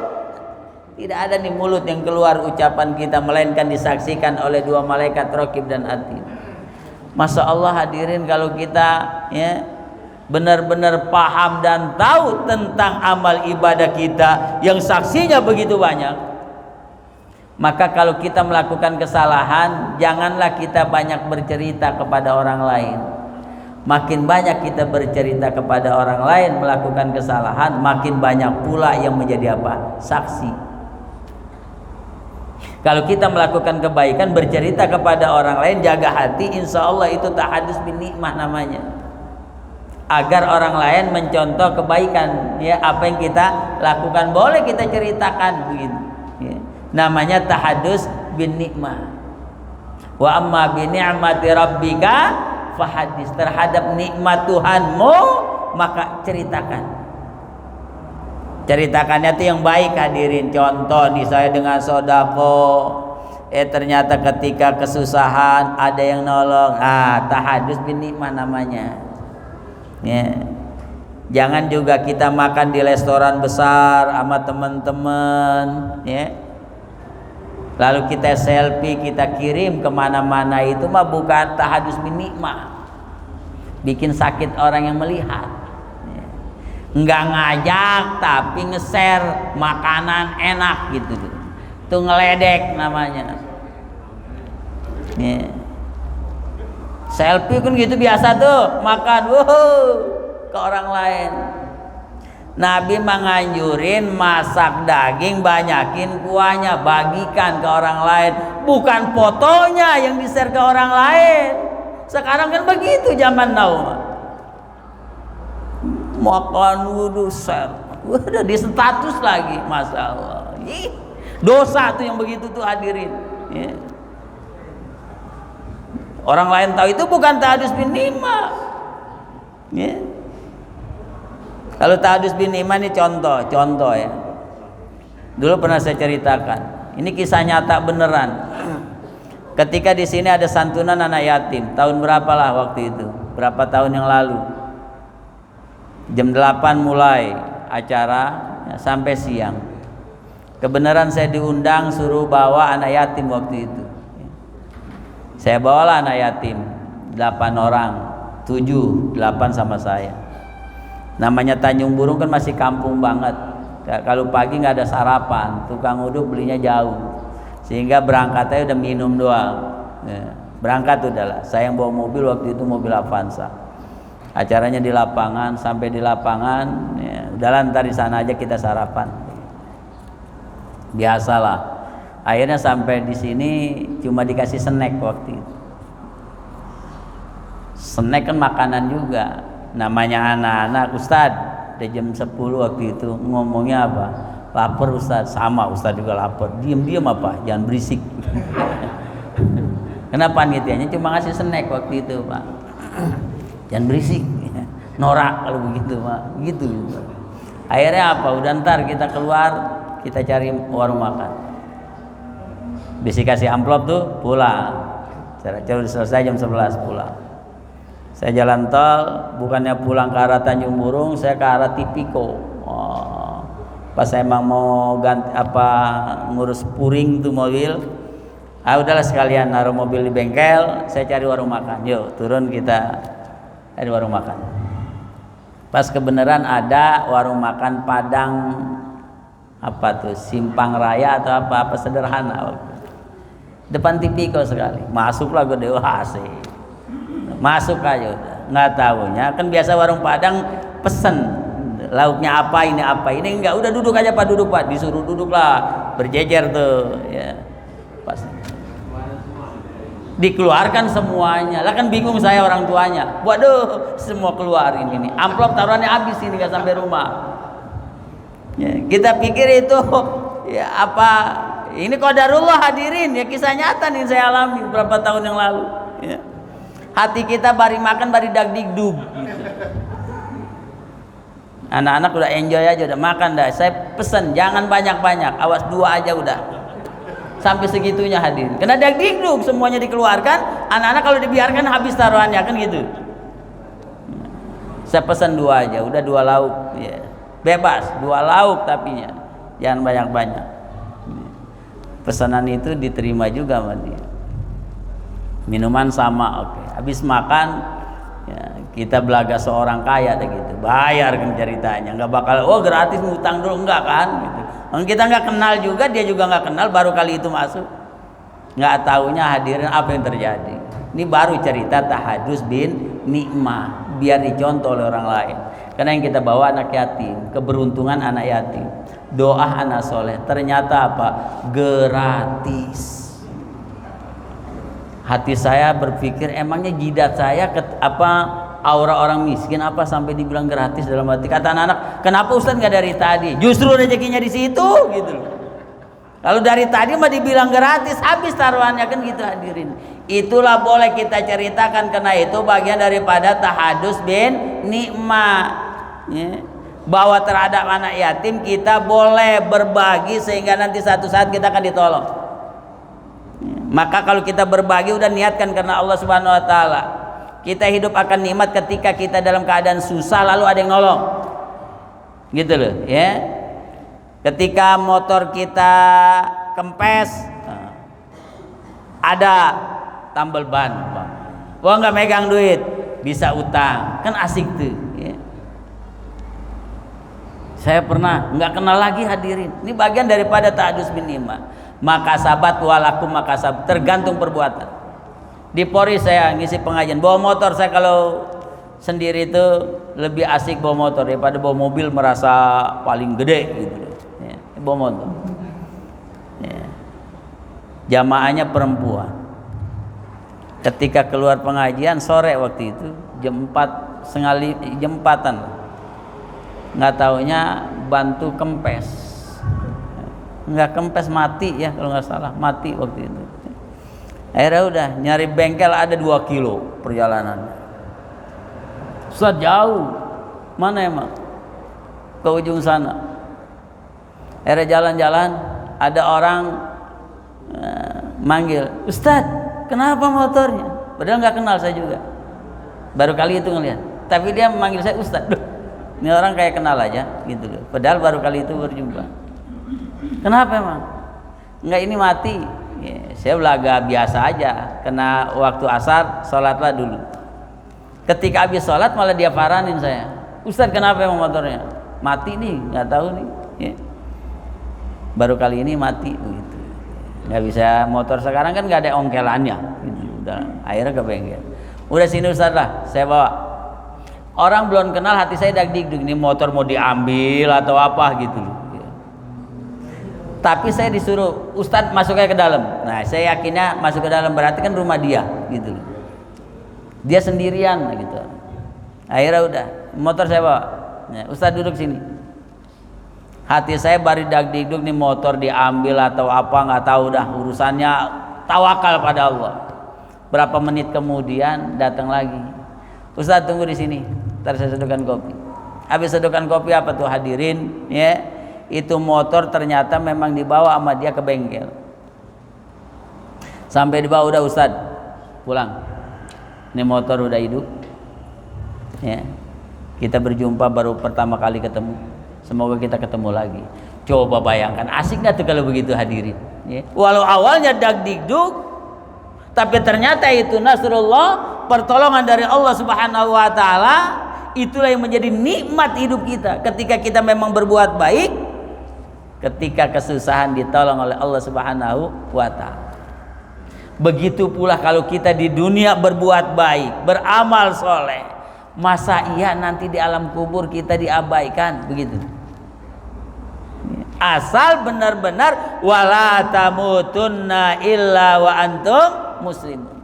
Tidak ada nih mulut yang keluar ucapan kita melainkan disaksikan oleh dua malaikat raqib dan atid. Masya Allah hadirin, kalau kita ya benar-benar paham dan tahu tentang amal ibadah kita yang saksinya begitu banyak, maka kalau kita melakukan kesalahan, janganlah kita banyak bercerita kepada orang lain. Makin banyak kita bercerita kepada orang lain melakukan kesalahan, makin banyak pula yang menjadi apa? Saksi. Kalau kita melakukan kebaikan, bercerita kepada orang lain, jaga hati, insya Allah itu tahadus bin nikmah namanya. Agar orang lain mencontoh kebaikan, ya apa yang kita lakukan boleh kita ceritakan begitu. Ya. Namanya tahadus bin nikmah. Wa amma bi ni'mati rabbika fahadis, terhadap nikmat Tuhanmu maka ceritakan. Ceritakannya itu yang baik hadirin. Contoh nih, saya dengan sodako, ternyata ketika kesusahan ada yang nolong. Tahadus bin nikmah namanya. Ya. Jangan juga kita makan di restoran besar sama teman-teman, ya. Lalu kita selfie, kita kirim kemana-mana, itu mah bukan tahadus bin nikmah. Bikin sakit orang yang melihat. Enggak ngajak tapi nge-share makanan enak gitu. Itu ngeledek namanya. Ya. Selfie kan gitu biasa tuh, makan ke orang lain. Nabi menganjurin masak daging, banyakin kuahnya, bagikan ke orang lain, bukan fotonya yang di-share ke orang lain. Sekarang kan begitu zaman now. Makan wudu share, udah di status lagi, masya Allah. Dosa tuh yang begitu tuh hadirin. Ya. Orang lain tahu itu bukan tahadus bin nimah. Ya. Kalau tahadus bin nimah ini contoh ya. Dulu pernah saya ceritakan. Ini kisah nyata beneran. Ketika di sini ada santunan anak yatim, tahun berapalah waktu itu? Berapa tahun yang lalu? Jam 8 mulai acara ya, sampai siang. Kebenaran saya diundang suruh bawa anak yatim waktu itu. Saya bawalah anak yatim 8 orang, 7, 8 sama saya. Namanya Tanjung Burung kan masih kampung banget. Kalau pagi nggak ada sarapan, tukang uduk belinya jauh, sehingga berangkatnya udah minum doang. Ya, berangkat udahlah. Saya yang bawa mobil waktu itu, mobil Avanza. Acaranya di lapangan, sampai di lapangan, ya, udahlah ntar di sana aja kita sarapan. Biasalah. Akhirnya sampai di sini cuma dikasih snack waktu itu. Snack kan makanan juga. Namanya anak-anak, Ustadz, udah jam 10 waktu itu, ngomongnya apa? Lapar Ustadz. Sama, Ustadz juga lapar. Diam-diam apa? Jangan berisik. Kenapa panitianya cuma ngasih snack waktu itu, Pak? Jangan berisik. Norak kalau begitu, Pak. Gitu. Akhirnya apa? Udah ntar kita keluar, kita cari warung makan. Bisa kasih amplop tuh, pulang. Saya udah selesai jam 11 pulang. Saya jalan tol, bukannya pulang ke arah Tanjung Burung, saya ke arah Tipiko. Pas saya emang mau ganti ngurus puring tuh mobil. Udahlah sekalian naruh mobil di bengkel, saya cari warung makan. Yuk, turun kita cari warung makan. Pas kebenaran ada warung makan Padang Simpang Raya atau apa sederhana. Depan Tipiko sekali. Masuklah gue asik. Masuk aja udah. Nggak tahunya kan biasa warung Padang pesen lauknya apa ini enggak, udah duduk aja Pak, duduk Pak, disuruh duduk lah, berjejer tuh ya. Pas dikeluarkan semuanya lah, kan bingung saya orang tuanya, waduh semua keluar ini nih, amplop taruhannya habis ini nggak sampai rumah ya. Kita pikir itu ya ini qadarullah hadirin ya, kisah nyata nih saya alami beberapa tahun yang lalu ya. Hati kita bari makan bari dagdikdug gitu. Anak-anak udah enjoy aja, udah makan dah. Saya pesen jangan banyak-banyak, awas 2 aja udah. Sampai segitunya hadirin. Kena dagdikdug semuanya dikeluarkan, anak-anak kalau dibiarkan habis taruhannya kan gitu. Saya pesen 2 aja, udah 2 lauk ya. Bebas, 2 lauk tapinya. Jangan banyak-banyak. Pesanan itu diterima juga sama dia. Minuman sama, oke. Habis makan ya, kita belaga seorang kaya deh gitu, bayar kan ceritanya, nggak bakal gratis ngutang dulu, enggak kan gitu. Kita nggak kenal juga, dia juga nggak kenal, baru kali itu masuk, nggak taunya hadirin apa yang terjadi. Ini baru cerita tahadus bin nikmah, biar dicontoh oleh orang lain. Karena yang kita bawa anak yatim, keberuntungan anak yatim, doa anak soleh, ternyata apa? Gratis. Hati saya berpikir emangnya jidat saya aura orang miskin apa sampai dibilang gratis dalam hati. Kata anak-anak, kenapa Ustaz nggak dari tadi? Justru rezekinya di situ gitu loh. Kalau dari tadi mah dibilang gratis, habis taruhannya kan gitu hadirin. Itulah boleh kita ceritakan karena itu bagian daripada tahadus bin nikmah ya. Bahwa terhadap anak yatim kita boleh berbagi sehingga nanti satu saat kita akan ditolong. Maka kalau kita berbagi udah niatkan karena Allah Subhanahu wa taala. Kita hidup akan nikmat ketika kita dalam keadaan susah lalu ada yang nolong. Gitu loh, ya. Ketika motor kita kempes ada tambal ban, Bang. Wah, nggak megang duit, bisa utang. Kan asik tuh, ya. Saya pernah nggak kenal lagi hadirin. Ini bagian daripada ta'adus bin nikmah. Maka sabat walakum maka sabat, tergantung perbuatan. Di Polri saya ngisi pengajian, bawa motor. Saya kalau sendiri itu lebih asik bawa motor daripada bawa mobil, merasa paling gede gitu ya, bawa motor ya. Jamaahnya perempuan. Ketika keluar pengajian sore waktu itu jam 4, jam 4-an, nggak taunya bantu kempes, nggak kempes, mati ya kalau nggak salah, mati waktu itu. Akhirnya udah nyari bengkel, ada 2 kilo perjalanan. Ustaz jauh, mana emang? Ke ujung sana. Akhirnya jalan-jalan, ada orang manggil, Ustaz, kenapa motornya? Padahal nggak kenal saya juga, baru kali itu ngeliat. Tapi dia memanggil saya Ustaz. Duh, ini orang kayak kenal aja gitu loh. Padahal baru kali itu berjumpa. Kenapa emang? Enggak, ini mati. Ya, saya belaga biasa aja. Kena waktu asar, sholatlah dulu. Ketika habis sholat malah dia paranin saya, Ustaz kenapa emang motornya? Mati nih, nggak tahu nih ya. Baru kali ini mati gitu. Nggak bisa, motor sekarang kan nggak ada ongkelannya gitu. Udah akhirnya ke bengkel. Udah sini Ustaz lah, saya bawa. Orang belum kenal, hati saya dag-digdug, ini motor mau diambil atau apa gitu ya. Tapi saya disuruh, Ustaz masuk aja ke dalam. Nah saya yakinnya masuk ke dalam berarti kan rumah dia gitu. Dia sendirian gitu. Akhirnya udah, motor saya bawa. Ya, Ustaz duduk sini. Hati saya bari dag-digdug, nih motor diambil atau apa nggak tahu dah, urusannya tawakal pada Allah. Berapa menit kemudian datang lagi, Ustaz tunggu di sini, ntar saya seduhkan kopi. Habis seduhkan kopi apa tuh hadirin ya, itu motor ternyata memang dibawa sama dia ke bengkel. Sampai dibawa, udah Ustaz pulang, ini motor udah hidup ya. Kita berjumpa baru pertama kali ketemu, semoga kita ketemu lagi. Coba bayangkan, asik gak tuh kalau begitu hadirin ya? Walau awalnya dag-digdug, tapi ternyata itu nasrullah, pertolongan dari Allah Subhanahu wa taala. Itulah yang menjadi nikmat hidup kita. Ketika kita memang berbuat baik, ketika kesusahan ditolong oleh Allah Subhanahu wa taala. Begitu pula kalau kita di dunia berbuat baik, beramal soleh, masa iya nanti di alam kubur kita diabaikan? Begitu. Asal benar-benar wala tamutunna illa wa antum muslimun.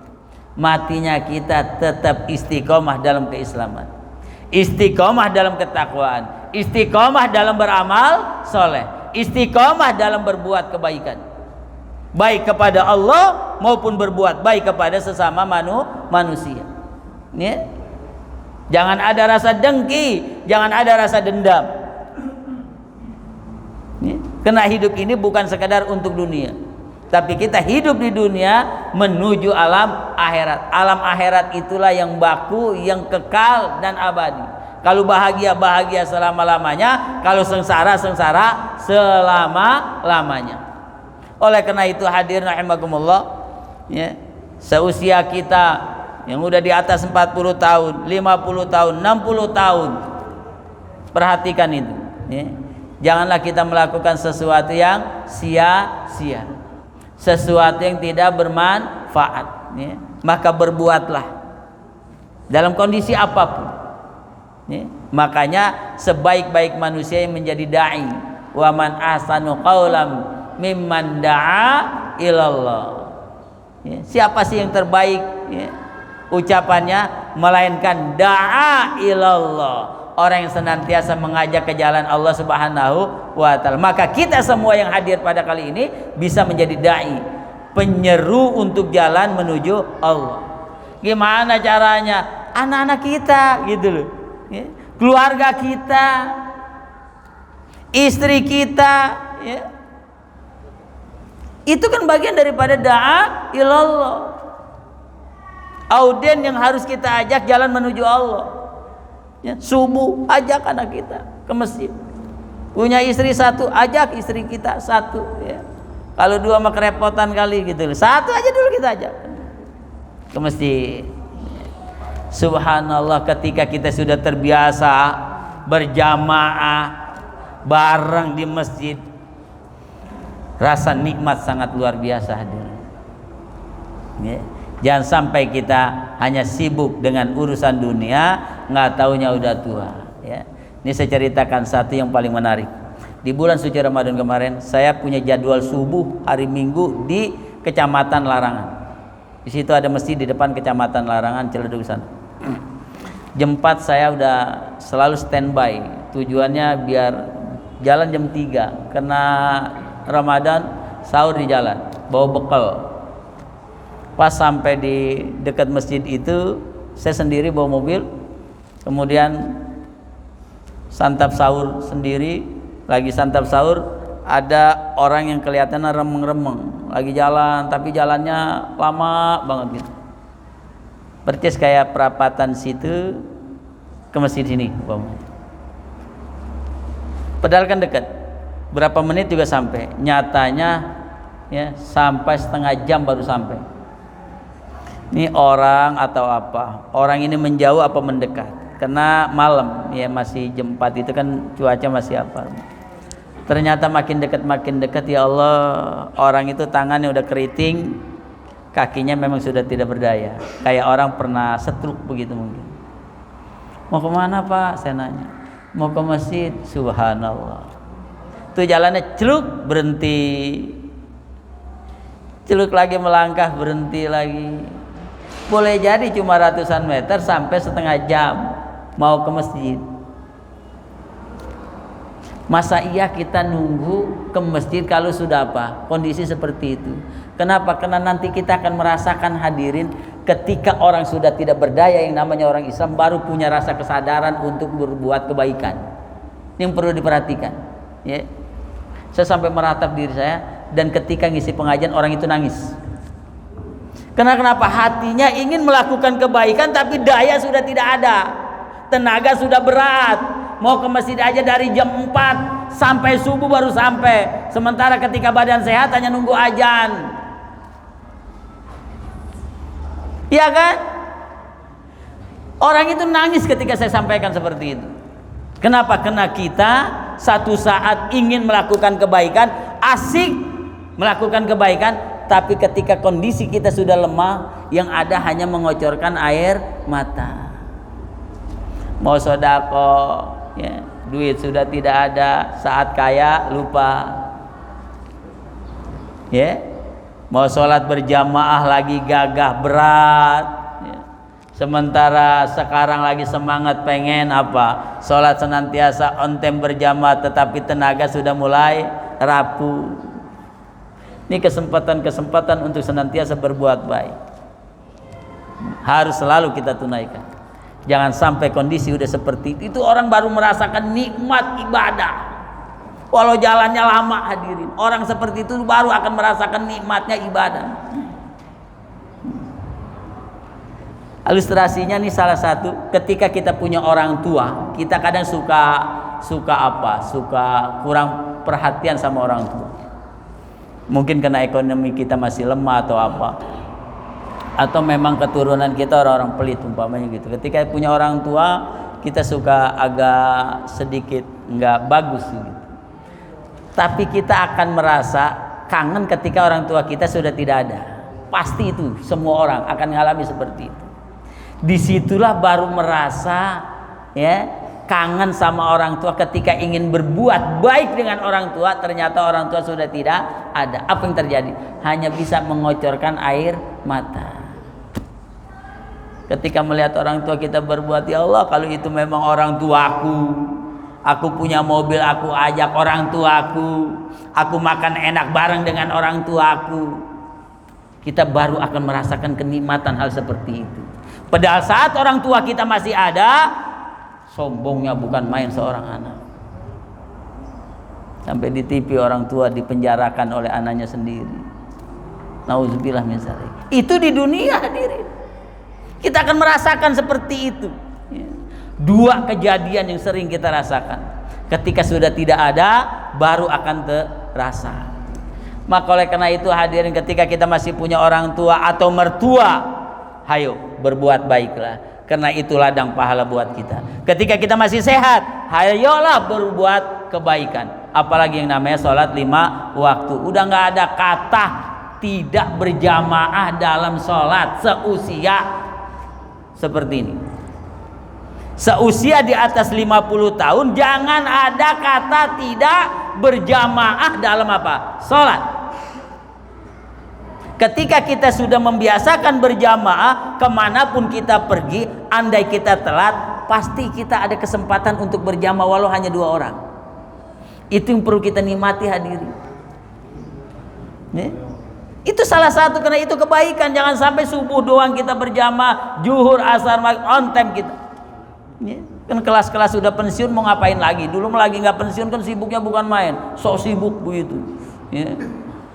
Matinya kita tetap istiqomah dalam keislaman, istiqomah dalam ketakwaan, istiqomah dalam beramal soleh, istiqomah dalam berbuat kebaikan, baik kepada Allah maupun berbuat baik kepada sesama manusia ya. Jangan ada rasa dengki, jangan ada rasa dendam ya. Karena hidup ini bukan sekadar untuk dunia, tapi kita hidup di dunia menuju alam akhirat. Alam akhirat itulah yang baku, yang kekal dan abadi. Kalau bahagia, bahagia selama-lamanya. Kalau sengsara, sengsara selama-lamanya. Oleh karena itu hadirin rahimakumullah ya, seusia kita yang udah di atas 40 tahun, 50 tahun, 60 tahun, perhatikan itu ya. Janganlah kita melakukan sesuatu yang sia-sia, sesuatu yang tidak bermanfaat ya. Maka berbuatlah dalam kondisi apapun ya. Makanya sebaik-baik manusia yang menjadi da'i, wa man ahsanu qaulan mimman da'a ilallah ya. Siapa sih yang terbaik ya ucapannya, melainkan da'a ilallah, orang yang senantiasa mengajak ke jalan Allah Subhanahu wa taala. Maka kita semua yang hadir pada kali ini bisa menjadi dai, penyeru untuk jalan menuju Allah. Gimana caranya? Anak-anak kita gitu loh ya. Keluarga kita, istri kita ya. Itu kan bagian daripada da'a ilallah. Audien yang harus kita ajak jalan menuju Allah ya. Subuh ajak anak kita ke masjid, punya istri satu, ajak istri kita satu ya. Kalau dua mah kerepotan kali gitu, satu aja dulu kita ajak ke masjid. Subhanallah, ketika kita sudah terbiasa berjamaah bareng di masjid, rasa nikmat sangat luar biasa hadirin ya. Jangan sampai kita hanya sibuk dengan urusan dunia, nggak taunya udah tua. Ya. Ini saya ceritakan satu yang paling menarik. Di bulan suci Ramadan kemarin, saya punya jadwal subuh hari Minggu di Kecamatan Larangan. Di situ ada masjid di depan Kecamatan Larangan, Ciledug sana. Jam 4 saya udah selalu standby. Tujuannya biar jalan jam 3 karena Ramadan sahur di jalan, bawa bekal. Pas sampai di dekat masjid itu, saya sendiri bawa mobil, kemudian santap sahur sendiri. Lagi santap sahur, ada orang yang kelihatan remeng-remeng lagi jalan, tapi jalannya lama banget gitu, percis kayak perapatan situ ke masjid sini. Padahal kan dekat, berapa menit juga sampai. Nyatanya ya sampai setengah jam baru sampai. Ini orang atau apa? Orang ini menjauh apa mendekat? Karena malam ya, masih jam 4 itu kan cuaca masih apa. Ternyata makin dekat ya Allah, orang itu tangannya udah keriting, kakinya memang sudah tidak berdaya, kayak orang pernah stroke begitu mungkin. Mau kemana Pak? Saya nanya. Mau ke masjid. Subhanallah. Tuh jalannya celuk, berhenti. Celuk lagi melangkah, berhenti lagi. Boleh jadi cuma ratusan meter sampai setengah jam mau ke masjid. Masa iya kita nunggu ke masjid kalau sudah apa? Kondisi seperti itu. Kenapa? Karena nanti kita akan merasakan hadirin ketika orang sudah tidak berdaya, yang namanya orang Islam baru punya rasa kesadaran untuk berbuat kebaikan. Ini yang perlu diperhatikan. Ya. Saya sampai meratap diri saya, dan ketika ngisi pengajian orang itu nangis. Kenapa? Hatinya ingin melakukan kebaikan tapi daya sudah tidak ada. Tenaga sudah berat. Mau ke masjid aja dari jam 4 sampai subuh baru sampai. Sementara ketika badan sehat hanya nunggu azan. Iya kan? Orang itu nangis ketika saya sampaikan seperti itu. Kenapa? Karena kita satu saat ingin melakukan kebaikan, asik melakukan kebaikan, tapi ketika kondisi kita sudah lemah, yang ada hanya mengocorkan air mata. Mau sodako, ya, duit sudah tidak ada, saat kaya lupa. Ya, mau sholat berjamaah lagi gagah berat. Ya. Sementara sekarang lagi semangat pengen apa? Sholat senantiasa on time berjamaah, tetapi tenaga sudah mulai rapuh. Ini kesempatan-kesempatan untuk senantiasa berbuat baik. Harus selalu kita tunaikan. Jangan sampai kondisi udah seperti itu orang baru merasakan nikmat ibadah. Walau jalannya lama hadirin, orang seperti itu baru akan merasakan nikmatnya ibadah. Ilustrasinya nih salah satu, ketika kita punya orang tua, kita kadang suka kurang perhatian sama orang tua. Mungkin karena ekonomi kita masih lemah atau apa, atau memang keturunan kita orang-orang pelit umpamanya gitu. Ketika punya orang tua, kita suka agak sedikit nggak bagus gitu. Tapi kita akan merasa kangen ketika orang tua kita sudah tidak ada. Pasti itu, semua orang akan mengalami seperti itu. Disitulah baru merasa ya kangen sama orang tua ketika ingin berbuat baik dengan orang tua, ternyata orang tua sudah tidak ada. Apa yang terjadi? Hanya bisa mengocorkan air mata. Ketika melihat orang tua kita berbuat, ya Allah, kalau itu memang orang tuaku, aku punya mobil, aku ajak orang tuaku, aku makan enak bareng dengan orang tuaku, kita baru akan merasakan kenikmatan hal seperti itu. Padahal saat orang tua kita masih ada, sombongnya bukan main seorang anak. Sampai di TV orang tua dipenjarakan oleh anaknya sendiri. Nauzubillah min dzalik. Itu di dunia hadirin. Kita akan merasakan seperti itu. Dua kejadian yang sering kita rasakan. Ketika sudah tidak ada, baru akan terasa. Maka oleh karena itu hadirin, ketika kita masih punya orang tua atau mertua, hayo berbuat baiklah. Karena itu ladang pahala buat kita. Ketika kita masih sehat, hayolah berbuat kebaikan. Apalagi yang namanya sholat 5 waktu. Udah nggak ada kata tidak berjamaah dalam sholat seusia seperti ini. Seusia di atas 50 tahun jangan ada kata tidak berjamaah dalam apa? Sholat. Ketika kita sudah membiasakan berjamaah, kemanapun kita pergi, andai kita telat, pasti kita ada kesempatan untuk berjamaah walau hanya 2 orang. Itu yang perlu kita nikmati hadirin. Itu salah satu, karena itu kebaikan. Jangan sampai subuh doang kita berjamaah, zuhur, asar, maghrib on time kita. Kan kelas-kelas sudah pensiun mau ngapain lagi? Dulu lagi nggak pensiun kan sibuknya bukan main, sok sibuk begitu.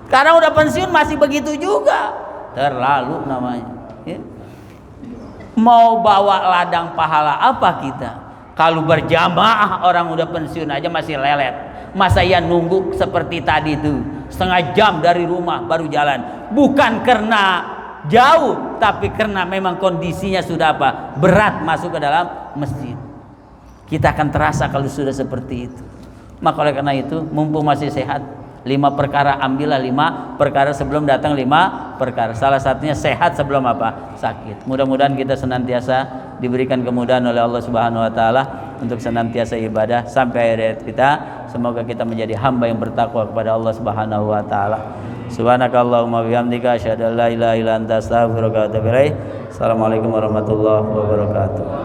Sekarang udah pensiun masih begitu juga, terlalu namanya. Mau bawa ladang pahala apa kita? Kalau berjamaah orang udah pensiun aja masih lelet. Masa ya nunggu seperti tadi tuh setengah jam dari rumah baru jalan? Bukan karena jauh, tapi karena memang kondisinya sudah apa? Berat masuk ke dalam masjid. Kita akan terasa kalau sudah seperti itu. Maka oleh karena itu, mumpung masih sehat, 5 perkara ambillah 5 perkara sebelum datang 5 perkara. Salah satunya sehat sebelum apa? Sakit. Mudah-mudahan kita senantiasa diberikan kemudahan oleh Allah Subhanahu wa taala untuk senantiasa ibadah sampai akhir hayat kita. Semoga kita menjadi hamba yang bertakwa kepada Allah Subhanahu wa taala. Subhanakallahumma bihamdika asyhadu an la ilaha illa anta astaghfiruka wa atubu ilaik. Assalamualaikum warahmatullahi wabarakatuh.